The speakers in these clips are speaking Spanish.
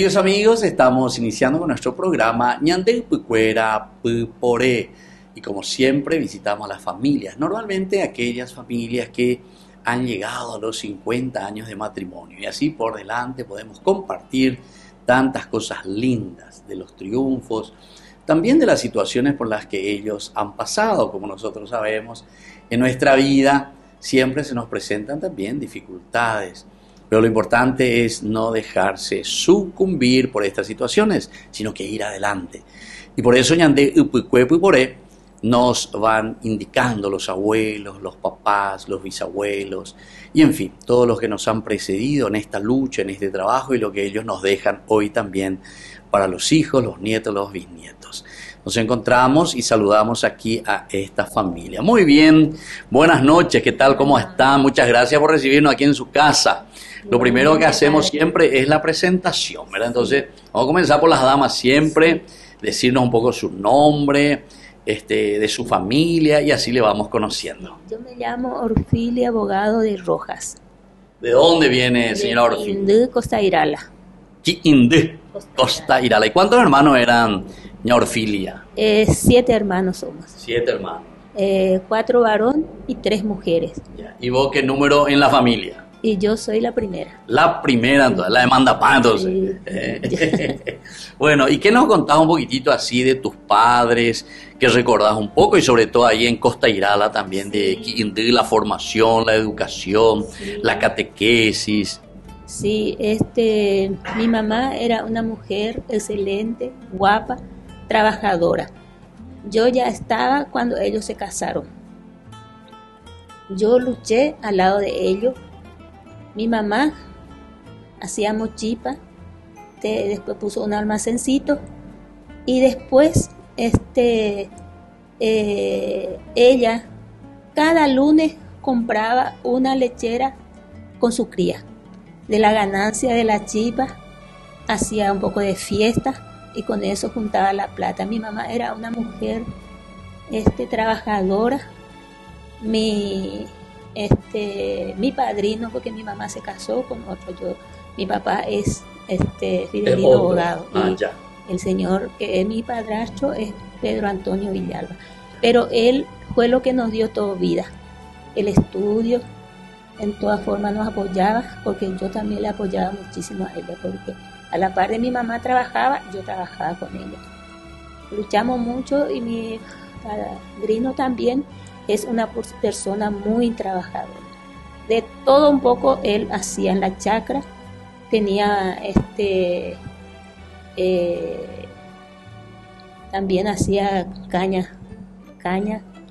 Queridos amigos, estamos iniciando con nuestro programa Ñande Pucuera Puporé. Y como siempre visitamos a las familias, normalmente aquellas familias que han llegado a los 50 años de matrimonio. Y así por delante podemos compartir tantas cosas lindas de los triunfos, también de las situaciones por las que ellos han pasado. Como nosotros sabemos, en nuestra vida siempre se nos presentan también dificultades. Pero lo importante es no dejarse sucumbir por estas situaciones, sino que ir adelante. Y por eso Ñande Upucue Puporé nos van indicando los abuelos, los papás, los bisabuelos, y en fin, todos los que nos han precedido en esta lucha, en este trabajo, y lo que ellos nos dejan hoy también para los hijos, los nietos, los bisnietos. Nos encontramos y saludamos aquí a esta familia. Muy bien, buenas noches, ¿qué tal? ¿Cómo están? Muchas gracias por recibirnos aquí en su casa. Lo primero que hacemos siempre es la presentación, ¿verdad? Entonces, vamos a comenzar por las damas siempre, decirnos un poco su nombre, de su familia, y así le vamos conociendo. Yo me llamo Orfilia Abogado de Rojas. ¿De dónde viene, señora Orfilia? De Costa Irala. Quindé, Costa Irala. ¿Y cuántos hermanos eran, señora Orfilia? 7 hermanos somos. 7 hermanos. 4 varones y 3 mujeres. Ya. ¿Y vos qué número en la familia? Y yo soy la primera. La primera, entonces, la de mandapán, entonces. Sí. Bueno, ¿y qué nos contás un poquitito así de tus padres? ¿Qué recordás un poco? Y sobre todo ahí en Costa Irala también, de Quindé, la formación, la educación, la catequesis. Sí, mi mamá era una mujer excelente, guapa, trabajadora. Yo ya estaba cuando ellos se casaron. Yo luché al lado de ellos. Mi mamá hacía mochipa, después puso un almacencito y después ella cada lunes compraba una lechera con su cría. De la ganancia de la chipa hacía un poco de fiesta y con eso juntaba la plata. Mi mamá era una mujer trabajadora. Mi padrino, porque mi mamá se casó con otro, mi papá es Fidelino Abogado, y el señor que es mi padrastro es Pedro Antonio Villalba, pero él fue lo que nos dio toda vida, el estudio, en todas formas nos apoyaba, porque yo también le apoyaba muchísimo a ella, porque a la par de mi mamá trabajaba, yo trabajaba con ella, luchamos mucho y mi padrino también es una persona muy trabajadora. De todo un poco él hacía en la chacra, tenía también hacía caña.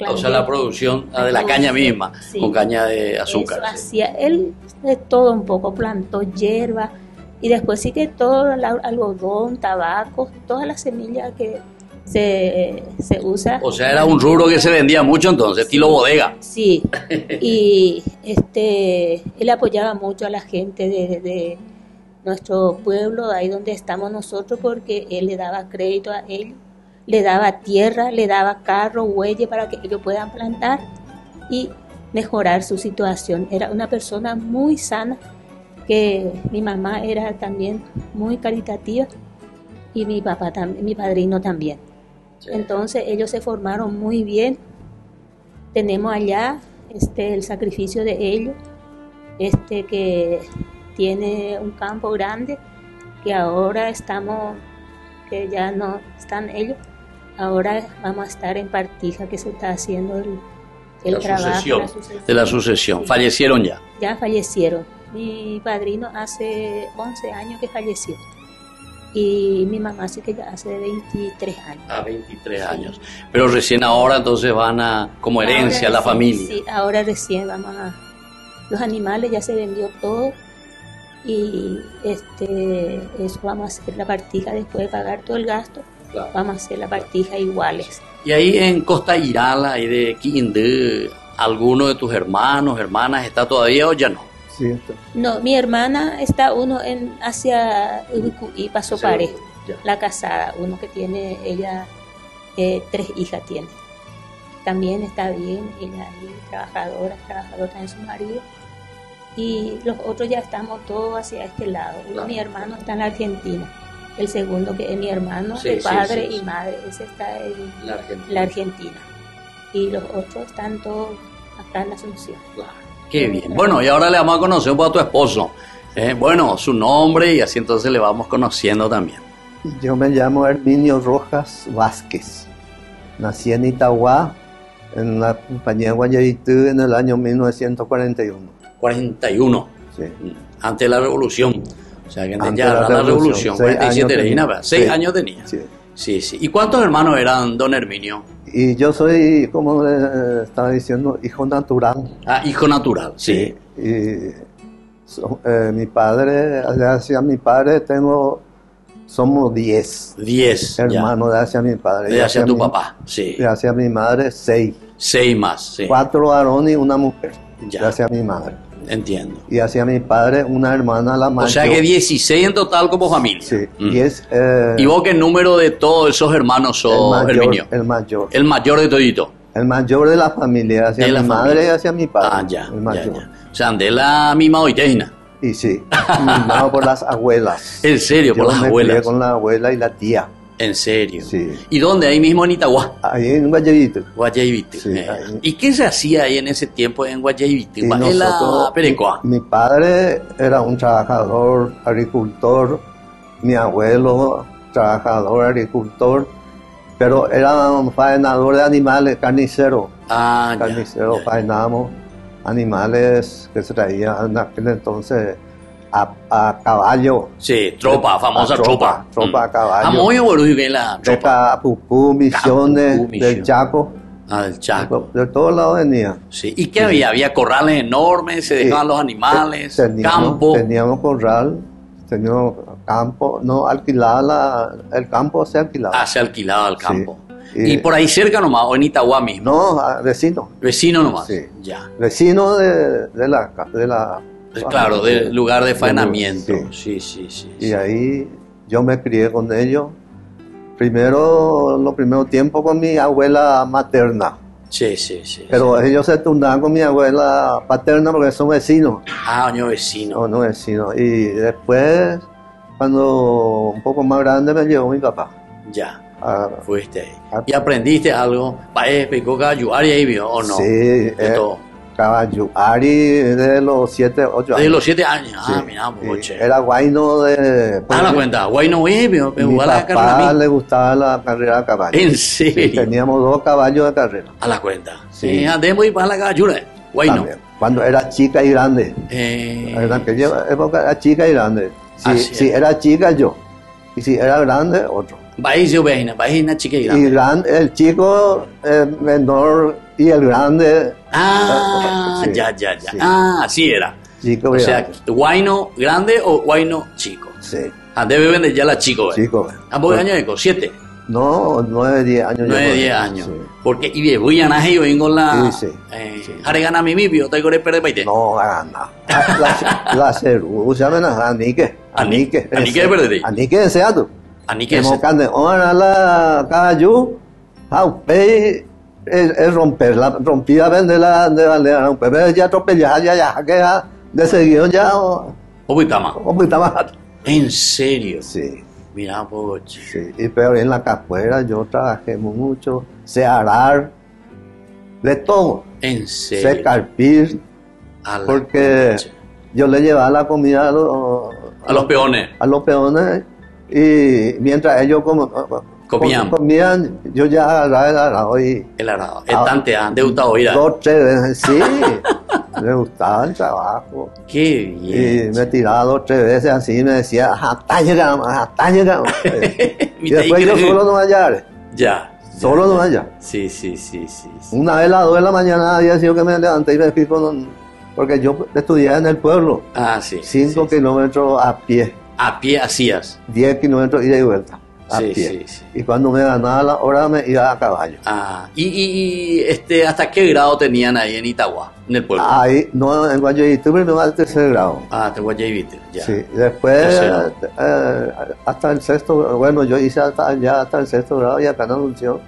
O sea, la producción de la caña misma, sí, con caña de azúcar. Eso hacía él de todo un poco, plantó hierba y después sí que todo el algodón, tabaco, todas las semillas que se usa. O sea, era un rubro que se vendía mucho entonces, estilo bodega. Sí, y él apoyaba mucho a la gente de nuestro pueblo, ahí donde estamos nosotros, porque él le daba crédito a ellos, le daba tierra, le daba carro, huelle para que ellos puedan plantar y mejorar su situación. Era una persona muy sana, que mi mamá era también muy caritativa y mi papá también, mi padrino también. Sí. Entonces ellos se formaron muy bien. Tenemos allá el sacrificio de ellos, que tiene un campo grande, que ahora estamos, que ya no están ellos, ahora vamos a estar en Partija, que se está haciendo el trabajo de la sucesión. Sí. ¿Fallecieron ya? Ya fallecieron. Mi padrino hace 11 años que falleció. Y mi mamá sí que ya hace 23 años. 23 años. Pero recién ahora entonces van a, como herencia a la familia. Sí, ahora recién vamos a... Los animales ya se vendió todo y eso vamos a hacer la partija después de pagar todo el gasto. Claro. Vamos a hacer la partija iguales. Y ahí en Costa Irala y de Quindé, ¿alguno de tus hermanos, hermanas está todavía o ya no? Sí, está. No, mi hermana está hacia y pasó Pare, la casada, uno que tiene, ella 3 hijas tiene. También está bien, ella ahí, trabajadora en su marido. y los otros ya estamos todos hacia este lado. Claro. Mi hermano está en la Argentina, el segundo que es mi hermano, Sí, de sí, padre sí, y sí. madre, ese está en La Argentina. la Argentina, y los otros están todos acá en la Asunción. Claro. Qué bien. Bueno, y ahora le vamos a conocer un poco a tu esposo. Bueno, su nombre y así entonces le vamos conociendo también. Yo me llamo Herminio Rojas Vázquez. Nací en Itagua, en la compañía Guayabitú, en el año 1941. 41, Sí. antes de la revolución. O sea, que Antes ya de era la revolución. 6 47 años era, tenía. ¿verdad? 6 Sí. años tenía. Sí. Sí, sí. ¿Y cuántos hermanos eran, don Herminio? Y yo soy, como le estaba diciendo, hijo natural. Ah, hijo natural, sí. Y mi padre, hacia mi padre somos 10 10 hermanos de hacia mi padre. ya. Y De hacia tu mi- papá, sí. Y hacia mi madre 6. 6 más, sí. 4 varones y una mujer. Ya. De hacia mi madre. Entiendo. Y hacia mi padre una hermana, la mayor. O sea que 16 en total como familia. Sí, Mm. y es ¿Y vos qué número de todos esos hermanos sos, Herminio? el mayor. El mayor de todito. El mayor de la familia, hacia De mi la madre familia. y hacia mi padre. Ah, ya, El ya, mayor. ya. O sea, de la misma oiteina. Y sí, mimado por las abuelas. En serio, por Yo las me abuelas. crié con la abuela y la tía. En serio. Sí. ¿Y dónde? Ahí mismo en Itagua. Ahí en Guayabito. Guayabito. Sí, ahí. ¿Y qué se hacía ahí en ese tiempo en Guayabito? Y En la nosotros, Perecoa. mi padre era un trabajador, agricultor. Mi abuelo, trabajador, agricultor. Pero era un faenador de animales, carnicero. Ah, ya, Carnicero, ya. faenábamos animales que se traían en aquel entonces a caballo. Sí, tropa, famosa A tropa. tropa a caballo. Ah, muy bueno que la De tropa. Capupú, Misiones, Capupú, Misiones. del Chaco, Ah, del Chaco. de todos lados venía. Sí. ¿Y qué había? Había corrales enormes, se dejaban los animales, campo. Teníamos corral, teníamos campo, no alquilaba, el campo se alquilaba. Ah, se alquilaba el Sí. campo. Y- Y por ahí cerca nomás, o en Itagua mismo. No, vecino, Vecino nomás. Sí. Ya. vecino de la Claro, del lugar de faenamiento. Sí. Sí, sí, sí. Y ahí yo me crié con ellos. Primero, los primeros tiempos con mi abuela materna. Sí, sí, sí. Pero ellos se turnaban con mi abuela paterna porque son vecinos. Ah, año vecino. No vecinos. Y después, cuando un poco más grande, me llevó mi papá. Ya, Ah, fuiste ahí. Ah. ¿Y aprendiste algo? Paez, Pecoca, ayudar y ahí vio, ¿o no? Sí, De todo. caballo. Ari de los 7, 8 años. Desde los 7 años. Ah, Sí. mira, Y boche. era guayno de... Ah, la cuenta. Guay no es, vio, pero Mi jugar la papá carrera. le gustaba la carrera de caballo. ¿En Sí, serio? teníamos 2 caballos de carrera. A la cuenta. Sí. Sí, andemos y para la ayuda. Guay no. También. Cuando era chica y grande. En aquella época era chica y grande. Así Si es. era chica, yo. Y si era grande, otro. País yo vejina chica y Y grande. el chico menor y el grande, Ah, Sí, ya. sí. Ah, así era. chico O y sea, grande. guayno grande o guayno chico. Sí, Ah, debe vender ya la chico, ¿eh? chico. Ah, ¿vos años de 7? No, 9, 10 años. 9, 10 años. Porque, y voy a nacer yo vengo la. Sí, sí. Sí. Jare gana mi mipio, te corre perde paite. No, gana. La ceru, se llama Anique. Anique de perdere. Anique de Seattle. Ani que Hemos es. cande, ahora la cayu, aupe, es romper, la rompida vende la romper, ya atropellar, ya, que ya, de seguido ya, Obitama. está más. En serio. Sí, Mira, poche. sí, y pero en la capoeira yo trabajé mucho, sé arar, de todo, En sé serio. carpir, A la porque poche. yo le llevaba la comida A los peones. a los peones y mientras ellos comían, yo ya agarraba el arado y El arado. Estante, han deutado ir. 2, 3 veces, sí, me gustaba el trabajo Qué y bien. me tiraba 2, 3 veces así y me decía, hasta llegamos. Y después yo solo no hallar, Ya. solo no hallar. Sí, sí. Una vez a las 2 de la mañana había sido que me levanté y me fui porque yo estudiaba en el pueblo, Ah, sí. 5 sí. kilómetros a pie, A pie hacías. 10 kilómetros ida y vuelta a Sí, pie. sí. Y cuando me ganaba la hora me iba a caballo. Ah, ¿hasta qué grado tenían ahí en Itagua, en el pueblo? Ahí, no, en Guayabito primero al 3er grado. Ah, te voy a ir, ya. Sí, después Tercero. hasta el 6º, bueno, yo hice hasta el 6º grado y acá en Asunción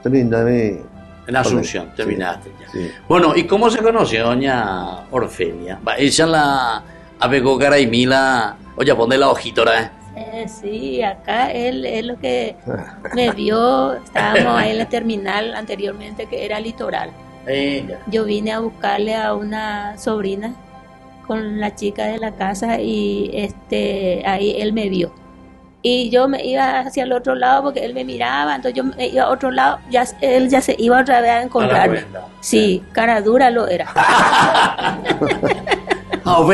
terminé En Asunción, terminaste ya. Sí. Bueno, ¿y cómo se conoció doña Orfelia? Va, ella la apegó Caraimila. Oye, ponle la hojita ahora, Sí, acá él lo que me vio, estábamos ahí en la terminal anteriormente que era Litoral. Ya. Yo vine a buscarle a una sobrina con la chica de la casa y ahí él me vio. Y yo me iba hacia el otro lado porque él me miraba, entonces yo me iba a otro lado, él ya se iba otra vez a encontrarme. Sí, cara dura lo era. No,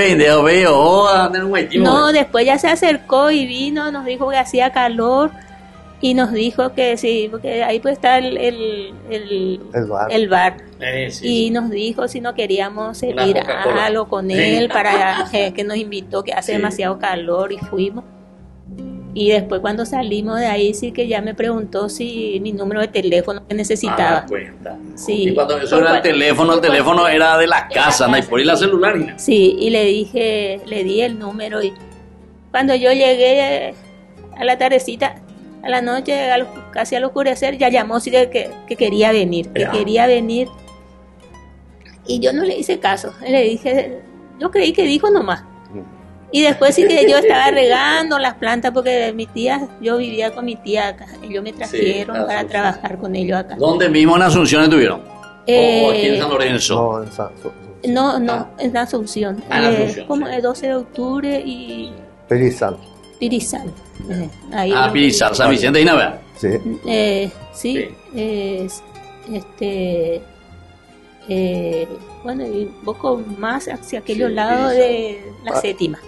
después ya se acercó y vino, nos dijo que hacía calor y nos dijo que sí, porque ahí pues está el bar. Y nos dijo si no queríamos servir algo con él para que nos invitó, que hace demasiado calor y fuimos. Y después cuando salimos de ahí sí que ya me preguntó si mi número de teléfono que necesitaba. Sí. Y cuando eso era el teléfono era de la casa, no hay por ir la celular. Sí, y le di el número y cuando yo llegué a la tardecita, a la noche, casi al oscurecer, ya llamó sí que quería venir, y yo no le hice caso, le dije, yo creí que dijo nomás. Y después sí que yo estaba regando las plantas porque yo vivía con mi tía acá. Ellos me trajeron para trabajar con ellos acá. ¿Dónde mismo en Asunción estuvieron? ¿O aquí en San Lorenzo? No, en Asunción. Como el 12 de octubre y... Pirizal. Ahí Pirizal, San Vicente y Navea. Sí. Bueno, y un poco más hacia aquellos lados de la séptima.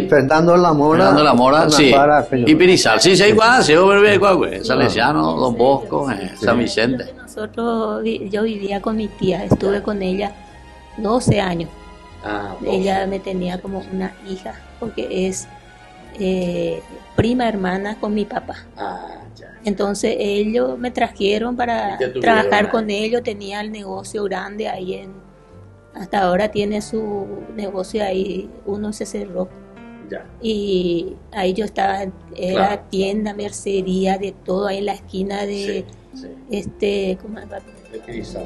Fernando La Mora, sí. Y Pirizal, sí, igual, Salesiano, Don Bosco, San Vicente. Yo vivía con mi tía, estuve con ella 12 años. Ella me tenía como una hija, porque es prima hermana con mi papá. Entonces ellos me trajeron para trabajar con ellos, tenía el negocio grande ahí hasta ahora tiene su negocio ahí, uno se cerró. Y ahí yo estaba, era tienda, mercería, de todo ahí en la esquina de ¿cómo se llama?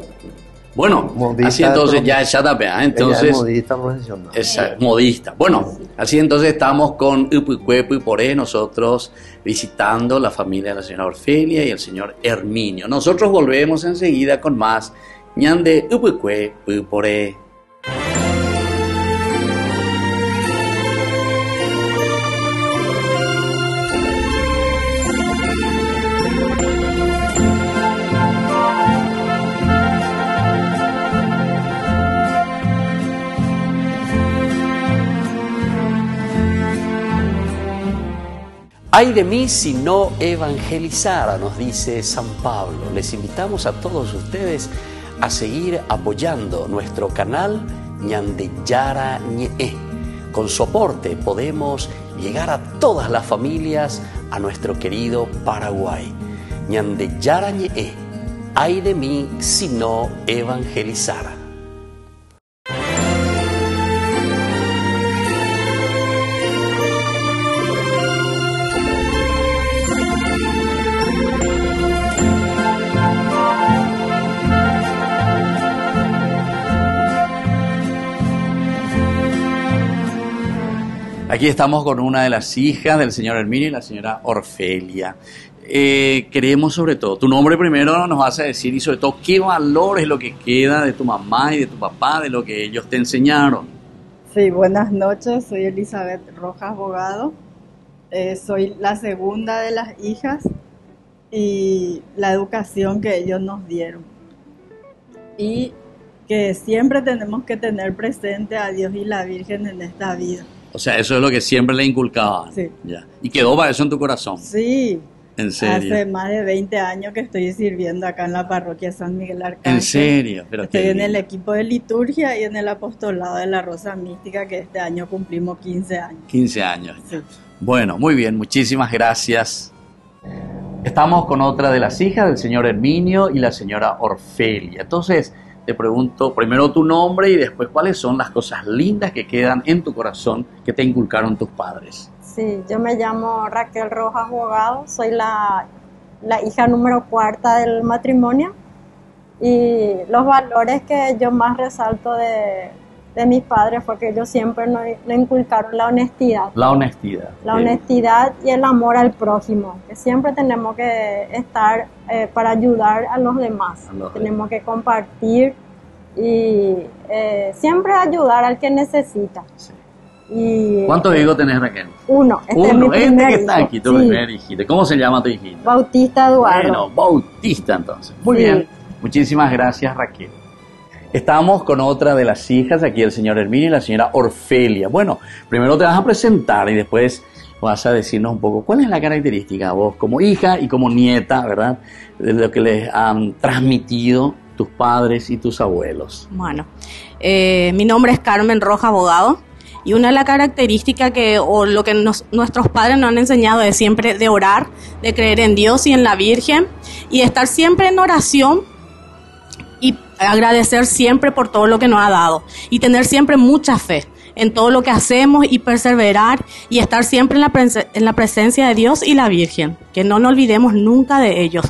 Bueno, modista, así entonces ya es Chatapea, entonces... es modista profesional. Modista. Bueno, así entonces estamos con Upuicue nosotros visitando la familia de la señora Orfelia y el señor Herminio. Nosotros volvemos enseguida con más Ñande Upuicue Poré. Ay de mí si no evangelizara, nos dice San Pablo. Les invitamos a todos ustedes a seguir apoyando nuestro canal Ñandeyara Ñe'e. Con su aporte podemos llegar a todas las familias a nuestro querido Paraguay. Ñandeyara Ñe'e. Ay de mí si no evangelizara. Aquí estamos con una de las hijas del señor Herminio y la señora Orfelia. Queremos sobre todo, tu nombre primero nos vas a decir y sobre todo qué valor es lo que queda de tu mamá y de tu papá, de lo que ellos te enseñaron. Sí, buenas noches, soy Elizabeth Rojas Bogado, soy la segunda de las hijas y la educación que ellos nos dieron. Y que siempre tenemos que tener presente a Dios y la Virgen en esta vida. O sea, eso es lo que siempre le inculcaban. Sí. Ya. ¿Y quedó para eso en tu corazón? Sí. ¿En serio? Hace más de 20 años que estoy sirviendo acá en la parroquia San Miguel Arcángel. ¿En serio? Pero estoy en el equipo de liturgia y en el apostolado de la Rosa Mística, que este año cumplimos 15 años. 15 años. Sí. Bueno, muy bien, muchísimas gracias. Estamos con otra de las hijas del señor Herminio y la señora Orfelia. Entonces, te pregunto primero tu nombre y después cuáles son las cosas lindas que quedan en tu corazón que te inculcaron tus padres. Sí, yo me llamo Raquel Rojas Bogado, soy la hija número 4 del matrimonio Y los valores que yo más resalto de mis padres fue que ellos siempre nos inculcaron la honestidad. La honestidad. La honestidad y el amor al prójimo, que siempre tenemos que estar para ayudar a los demás. Tenemos que compartir y siempre ayudar al que necesita. Sí. Y, ¿Cuántos hijos tenés, Raquel? Uno. Uno, Es mi primer que está hijo. aquí, tu primer hijito. ¿Cómo se llama tu hijito? Bautista Eduardo. Bueno, Bautista entonces. Muy Sí. bien. Muchísimas gracias, Raquel. Estamos con otra de las hijas aquí, el señor Herminio y la señora Orfelia. Bueno, primero te vas a presentar y después vas a decirnos un poco cuál es la característica vos como hija y como nieta, ¿verdad? De lo que les han transmitido tus padres y tus abuelos. Bueno, mi nombre es Carmen Rojas Bogado y una de las características o lo que nuestros padres nos han enseñado es siempre de orar, de creer en Dios y en la Virgen y estar siempre en oración y agradecer siempre por todo lo que nos ha dado y tener siempre mucha fe en todo lo que hacemos y perseverar y estar siempre en la presencia de Dios y la Virgen, que no nos olvidemos nunca de ellos.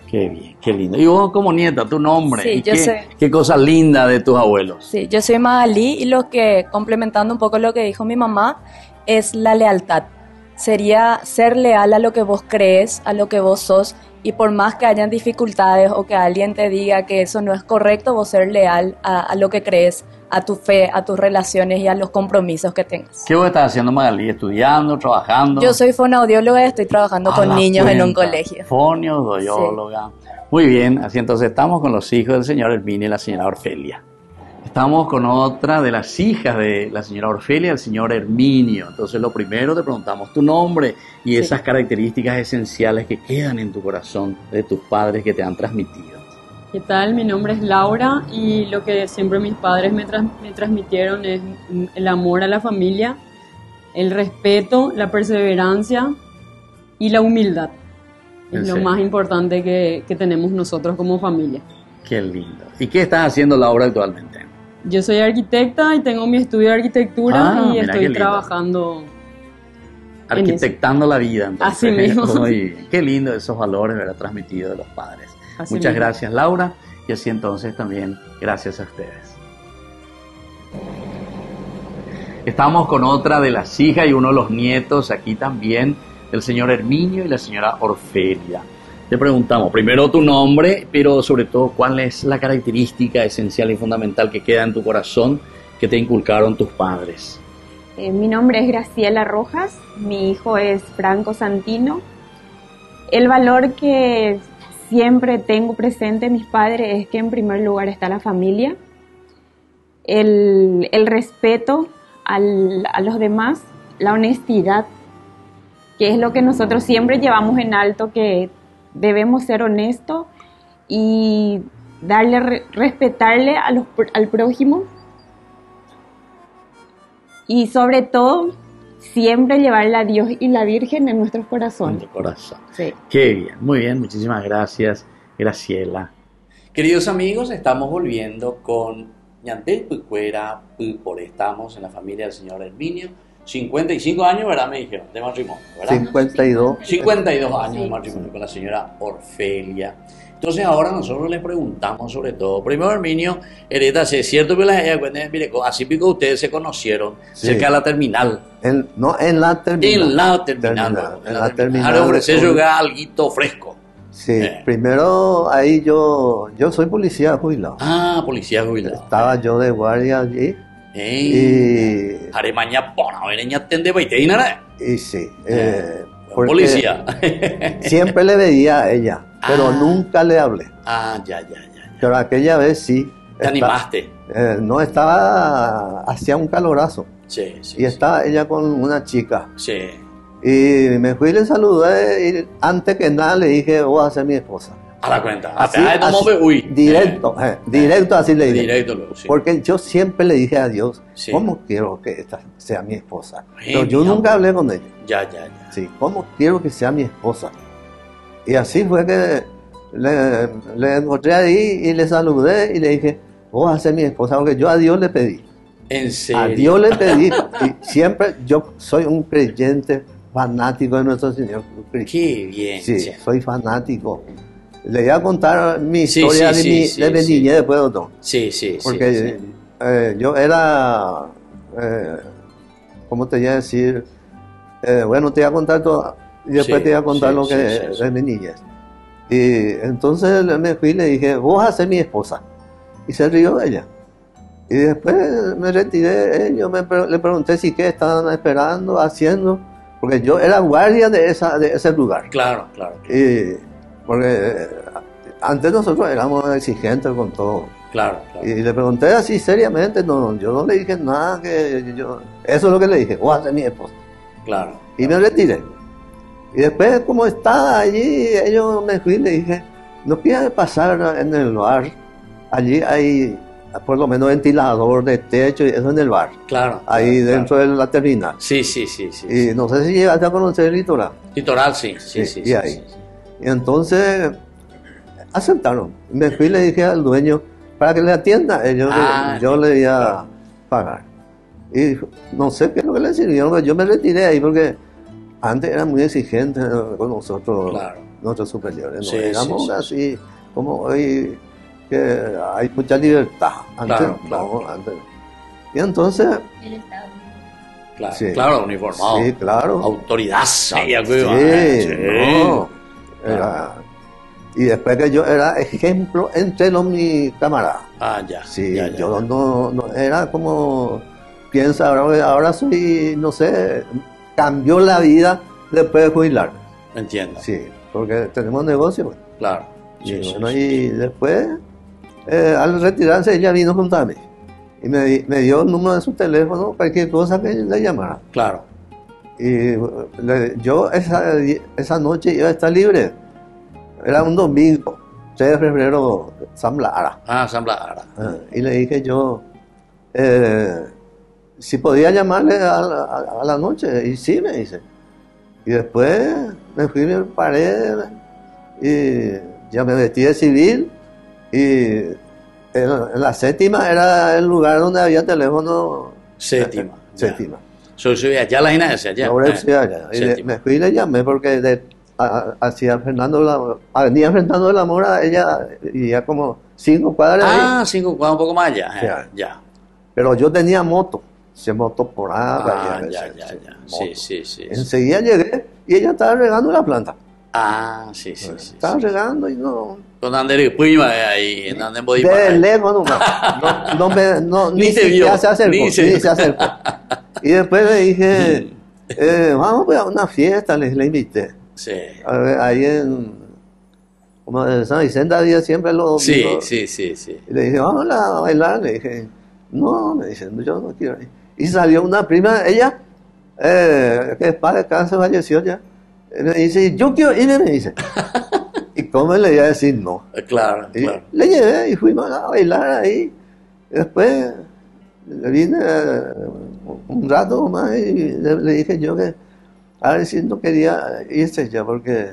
Qué bien, qué lindo. Y vos como nieta, tu nombre. Sí, y yo sé. qué cosa linda de tus abuelos. Sí, yo soy Magalí y lo que, complementando un poco lo que dijo mi mamá, es la lealtad. Sería ser leal a lo que vos crees, a lo que vos sos, y por más que hayan dificultades o que alguien te diga que eso no es correcto, vos ser leal a lo que crees, a tu fe, a tus relaciones y a los compromisos que tengas. ¿Qué vos estás haciendo, Magalí? ¿Estudiando, trabajando? Yo soy fonoaudióloga y estoy trabajando A con la niños en un cuenta. colegio. Fonoaudióloga. Sí. Muy bien, así entonces estamos con los hijos del señor Herminio y la señora Orfelia. Estamos con otra de las hijas de la señora Orfelia y el señor Herminio. Entonces lo primero te preguntamos tu nombre y esas características esenciales que quedan en tu corazón de tus padres que te han transmitido. ¿Qué tal? Mi nombre es Laura y lo que siempre mis padres me transmitieron es el amor a la familia, el respeto, la perseverancia y la humildad. Es lo más importante que tenemos nosotros como familia. Qué lindo. ¿Y qué estás haciendo, Laura, actualmente? Yo soy arquitecta y tengo mi estudio de arquitectura y estoy trabajando arquitectando la vida. Entonces. Así mismo. Muy bien. Qué lindo esos valores, ¿verdad? Transmitidos de los padres. Así Muchas mismo. gracias, Laura, y así entonces también gracias a ustedes. Estamos con otra de las hijas y uno de los nietos aquí también, del señor Herminio y la señora Orfelia. Te preguntamos primero tu nombre, pero sobre todo cuál es la característica esencial y fundamental que queda en tu corazón que te inculcaron tus padres. Mi nombre es Graciela Rojas, mi hijo es Franco Santino. El valor que siempre tengo presente en mis padres es que en primer lugar está la familia, el respeto a los demás, la honestidad, que es lo que nosotros siempre llevamos en alto, que debemos ser honestos y respetarle al prójimo y sobre todo siempre llevarle a Dios y la Virgen en nuestros corazones. En tu corazón. Sí. Qué bien, muy bien, muchísimas gracias, Graciela. Queridos amigos, estamos volviendo con Ñantel Pucuera Pupore. Estamos en la familia del señor Herminio. 55 años, ¿verdad? Me dijeron, de matrimonio, ¿verdad? 52. 52 años de matrimonio con la señora Orfelia. Entonces ahora nosotros le preguntamos sobre todo, primero Herminio, Hereta, si es cierto que mire, así pico ustedes se conocieron cerca de la terminal. En la terminal. En la terminal. En la terminal. Ahora ofrecer jugar algo fresco. Sí, primero ahí yo soy policía jubilado. Ah, policía jubilado. Estaba yo de guardia allí. Y Aremaña pona, veneña tende baiteina. Y sí, policía. Siempre le veía a ella, pero nunca le hablé. Ya. Pero aquella vez sí. ¿Te animaste? No, hacía un calorazo. Sí. Y estaba ella con una chica. Sí. Y me fui y le saludé y antes que nada le dije, voy a ser mi esposa. A la cuenta. Así, directo así le dije. Directo luego, sí. Porque yo siempre le dije a Dios, ¿cómo quiero que esta sea mi esposa? Pero yo nunca hablé con ella. Ya. Sí, ¿cómo quiero que sea mi esposa? Y así fue que le encontré ahí y le saludé y le dije, voy a ser mi esposa, porque yo a Dios le pedí. ¿En serio? A Dios le pedí. Y siempre yo soy un creyente fanático de nuestro Señor Jesucristo. Qué bien. Sí, soy fanático. Le voy a contar mi Sí, historia sí, sí, sí, de mi sí. niñez después, doctor. Sí, sí, Porque sí, yo era, ¿cómo te voy a decir? Bueno, te voy a contar todo y después Sí, te voy a contar sí, lo sí, que sí, sí. de mi niñez. Y entonces me fui y le dije, vos vas a ser mi esposa. Y se rió ella. Y después me retiré, le pregunté si qué estaban esperando, haciendo, porque yo era guardia de ese lugar. Claro, claro, Y porque antes nosotros éramos exigentes con todo. claro, claro. Y le pregunté así seriamente, no, yo no le dije nada, eso es lo que le dije, vos vas a ser mi esposa. Claro. Y me retiré. Y después, como estaba allí, me fui y le dije, no quieres pasar en el bar, allí hay por lo menos ventilador de techo y eso en el bar, Claro. ahí claro, dentro de la terminal. Sí, sí, sí, sí. Y no sé si llegaste a conocer el litoral. Litoral, sí, sí, Sí, sí. y sí, ahí. sí, sí. Y entonces aceptaron. Me fui y le dije al dueño, para que le atienda, yo le iba a pagar. Y no sé qué es lo que le sirvió, pero yo me retiré ahí porque antes era muy exigente con nosotros, Claro. nuestros superiores. No Sí, éramos sí, sí. así como hoy, que hay mucha libertad. Antes, Claro, no, claro. antes. Y entonces, Él estaba. Claro, Sí. claro, uniformado. sí, claro. Autoridad seria, Sí, sí. no. Y después que yo era ejemplo entre mis camaradas. Ah, ya. Sí, ya, ya, yo ya. no era como piensa ahora soy, no sé, cambió la vida después de jubilarme. Entiendo. Sí, porque tenemos negocio. Pues. Claro. Y Sí, sí, bueno, sí. y después, al retirarse, ella vino junto a mí. Y me dio el número de su teléfono, cualquier cosa que le llamara. Claro. Y yo esa noche iba a estar libre. Era un domingo, 3 de febrero, San Blara. Ah, San Blas. Y le dije yo, si podía llamarle a la noche. Y sí, me dice. Y después me fui, me paré y ya me vestí de civil. Y en la séptima era el lugar donde había teléfono. Séptima. ya. Séptima. Soy allá la Gina allá. Sobre allá. Y Séptima. me fui y le llamé porque hacia Avenida Fernando de la Mora, ella vivía como 5 cuadras de ahí. Ah, 5 cuadras, un poco más allá. Ya. Ya. Pero yo tenía moto, se moto por ahí. Ah, ya. Sí, moto. sí, sí. Enseguida llegué y ella estaba regando la planta. Ah, sí, sí, sí. Estaba regando y no. Con Ander Puima ahí, en Ander Bodima. De lejos nomás. Ni ni te siquiera vio, se acercó. ni Ni se- se acercó. Y después le dije, vamos pues, a una fiesta, le invité. Sí. Ahí como en San Vicente había siempre los Sí, domingos. sí, sí, sí. Y le dije, vamos a bailar. Le dije, no, me dice, yo no quiero ir. Y salió una prima, ella, que es padre, cáncer, falleció ya. Y me dice, yo quiero ir, me dice. ¿Y cómo le iba a decir no? Claro, Y claro. le llevé y fuimos a bailar ahí. Y después le vine un rato más y le dije yo que a ver si no quería irse ya porque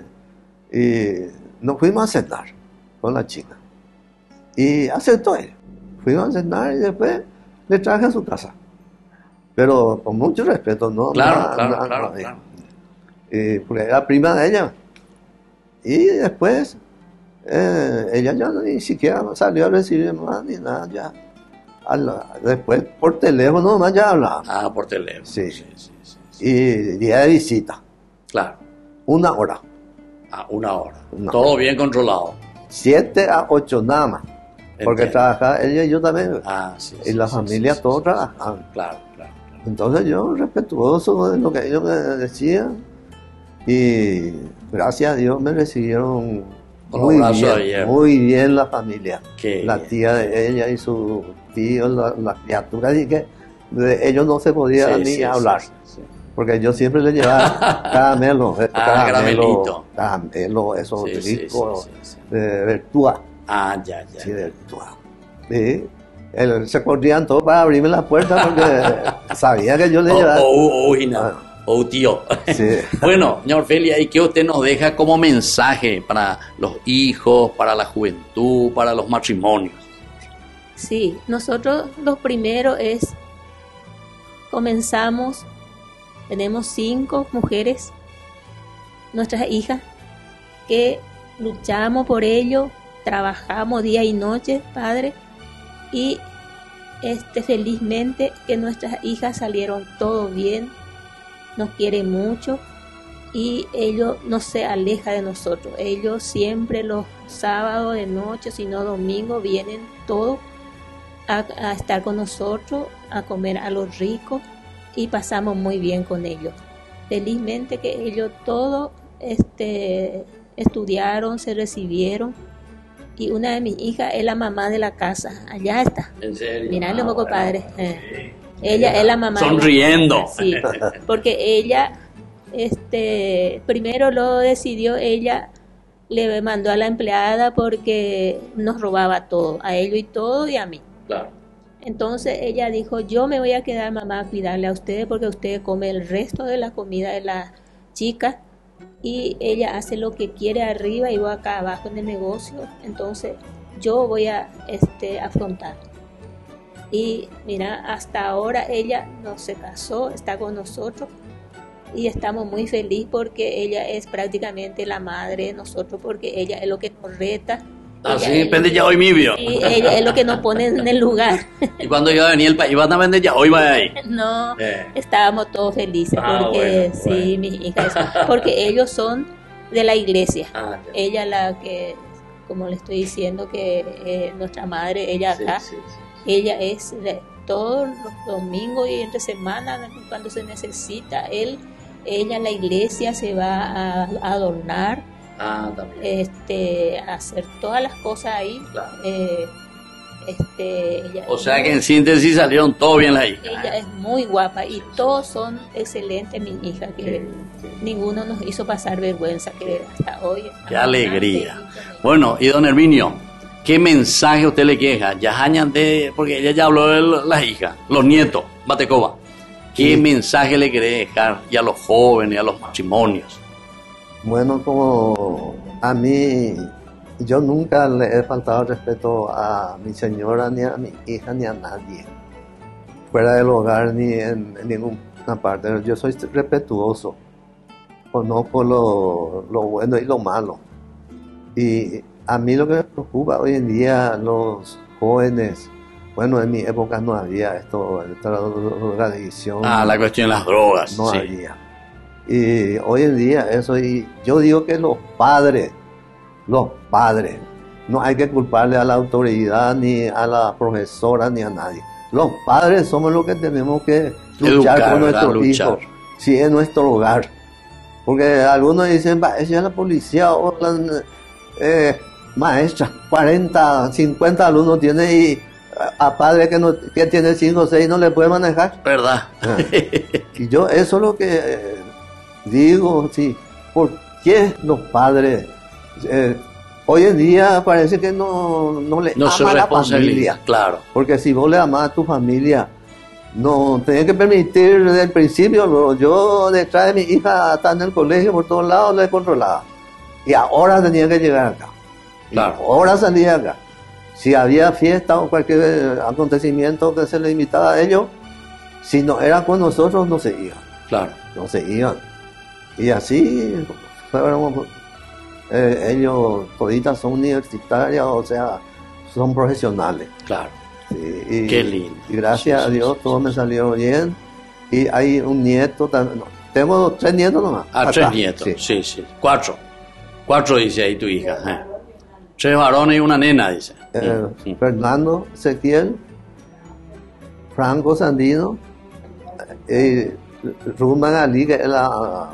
nos fuimos a cenar con la chica. Y aceptó él. Fuimos a cenar y después le traje a su casa. Pero con mucho respeto, ¿no? Claro, Nada, claro. porque era prima de ella. Y después ella ya ni siquiera salió a recibir más ni nada ya. Después por teléfono nomás ya hablaba. Ah, por teléfono. Sí. Sí, sí, sí. Y día de visita, Claro. 1 hora, Ah, 1 hora. Una Todo hora. bien controlado. 7 a 8 nada más. Porque Entiendo. trabajaba ella y yo también. Ah, sí. Y la sí, familia sí, todos sí, trabajaban. sí. Claro, claro. Entonces yo respetuoso de lo que ellos me decían. Y gracias a Dios me recibieron Con los brazos bien, abiertos. muy bien la familia. Qué La bien. tía de ella y su tío, la criatura, y que de ellos no se podía Sí, ni sí, hablar. sí, sí. Porque yo siempre le llevaba caramelo, caramelito. caramelo, eso Sí, sí, rico, sí, sí, sí. de Vertúa, Ah, ya. sí, de Vertúa. Sí. Se corrían todos para abrirme la puerta porque sabía que yo le llevaba. Gina. O tío. Sí. Bueno, señor Felia, ¿y qué usted nos deja como mensaje para los hijos, para la juventud, para los matrimonios? Sí, nosotros lo primero es, comenzamos, tenemos 5 mujeres, nuestras hijas, que luchamos por ello, trabajamos día y noche, Padre, y felizmente que nuestras hijas salieron todo bien, nos quieren mucho y ellos no se alejan de nosotros. Ellos siempre los sábados de noche, si no domingo, vienen todos a estar con nosotros, a comer a lo rico y pasamos muy bien con ellos. Felizmente que ellos todos estudiaron, se recibieron. Y una de mis hijas es la mamá de la casa. Allá está. ¿En serio? Mirá un poco, bueno, padre. sí. Ella es la mamá. Sonriendo. Sí, porque ella, primero lo decidió, ella le mandó a la empleada porque nos robaba todo, a ellos y todo y a mí. Claro. Entonces ella dijo, yo me voy a quedar, mamá, a cuidarle a ustedes porque usted come el resto de la comida de las chicas. Y ella hace lo que quiere arriba y yo acá abajo en el negocio, entonces yo voy a afrontar. Y mira, hasta ahora ella no se casó, está con nosotros y estamos muy felices porque ella es prácticamente la madre de nosotros, porque ella es lo que nos reta. Así depende ya hoy mi vio. Y ella es lo que nos pone en el lugar. Y cuando yo venía el país, iban a vender ya hoy va ahí. No, estábamos todos felices porque bueno, sí, mis hijas, porque ellos son de la iglesia. Ya. Ella la que, como le estoy diciendo, que nuestra madre, ella acá, Sí. ella es de todos los domingos y entre semana cuando se necesita, ella en la iglesia se va a adornar. También. A hacer todas las cosas ahí. Claro. Ella, O sea que en síntesis salieron todo bien la hija. ella es muy guapa y todos son excelentes, mis hijas, que ninguno nos hizo pasar vergüenza, que hasta hoy. Qué alegría. Bueno, y don Herminio, ¿qué mensaje usted le queja? Porque ella ya habló de las hijas, los nietos, Batecoba. ¿Qué mensaje le quiere dejar y a los jóvenes, a los matrimonios? Bueno, como a mí, yo nunca le he faltado respeto a mi señora, ni a mi hija, ni a nadie, fuera del hogar, ni en ninguna parte. Yo soy respetuoso, conozco lo bueno y lo malo. Y a mí lo que me preocupa hoy en día, los jóvenes, bueno, en mi época no había esta drogadicción. La cuestión de las drogas. No sí. había. Y hoy en día eso, y yo digo que los padres, no hay que culparle a la autoridad, ni a la profesora, ni a nadie. Los padres somos los que tenemos que luchar Educar, con ¿verdad? nuestros hijos, si es nuestro hogar. Porque algunos dicen, esa es la policía o la maestra, 40, 50 alumnos tiene y a padre que tiene 5 o 6 no le puede manejar. ¿Verdad? Y yo eso es lo que digo, sí, ¿por qué los padres hoy en día parece que no le se ama a la responsabiliza, familia? claro. Porque si vos le amás a tu familia, no tenés que permitir desde el principio. Yo detrás de mi hija está en el colegio, por todos lados le controlaba. Y ahora tenía que llegar acá. Claro. Y ahora salía acá. Si había fiesta o cualquier acontecimiento que se le invitaba a ellos, si no era con nosotros, no se iban. Claro. No se iban. Y así, ellos toditas son universitarias, o sea, son profesionales. Claro. Sí, Qué lindo. Y gracias a Dios todo me salió bien. Y hay un nieto también. No, tengo 3 nietos nomás. 3 nietos. Sí. 4 dice ahí tu hija. 3 varones y una nena, dice. Fernando Ezequiel, Franco Sandino, Ruth Magalí, que es la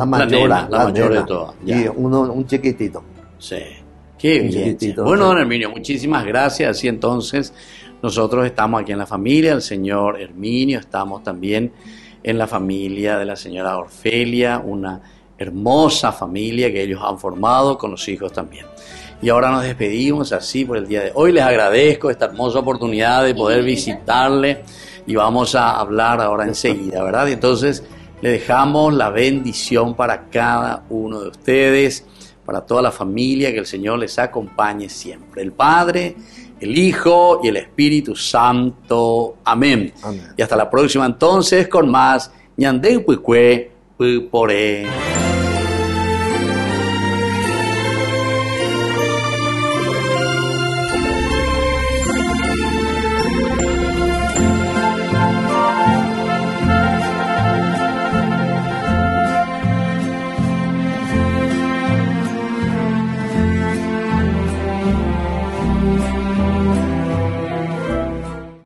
mayora. La mayor de todas. Y un chiquitito. Sí. Qué bien. Bueno, don Herminio, muchísimas gracias. Así entonces, nosotros estamos aquí en la familia del señor Herminio, estamos también en la familia de la señora Orfelia, una hermosa familia que ellos han formado con los hijos también. Y ahora nos despedimos así por el día de hoy. Les agradezco esta hermosa oportunidad de poder visitarle y vamos a hablar ahora enseguida, ¿verdad? Y entonces le dejamos la bendición para cada uno de ustedes, para toda la familia, que el Señor les acompañe siempre. El Padre, el Hijo y el Espíritu Santo. Amén. Amén. Y hasta la próxima entonces con más Ñandeu Puicue Puporé.